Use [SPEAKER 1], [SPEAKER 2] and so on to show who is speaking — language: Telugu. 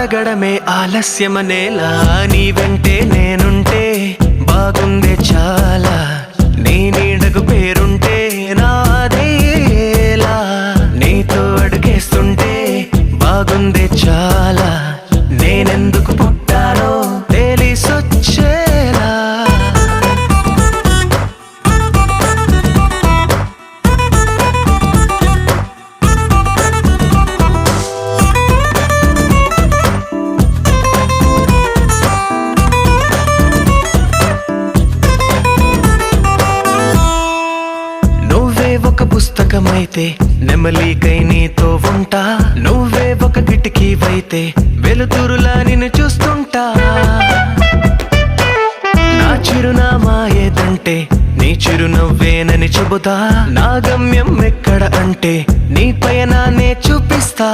[SPEAKER 1] అడగడమే ఆలస్యమనేలా నీ వెంటే నేనుంటే బాగుందే చాలా నీ నీడకు పేరుంటే నాదేలా నీతో అడుగేస్తుంటే బాగుందే చాలా నేనెందుకు పుట్టానో తెలిసొచ్చేలా ఒక పుస్తకమైతే నెమలికై నీతో ఉంటా నువ్వే ఒక కిటికీవైతే వెలుతురులా నిన్ను చూస్తుంటా నా చిరునామా ఏదంటే నీ చిరునవ్వేనని చెబుతా నా గమ్యం ఎక్కడ అంటే నీ పయనాన్నే చూపిస్తా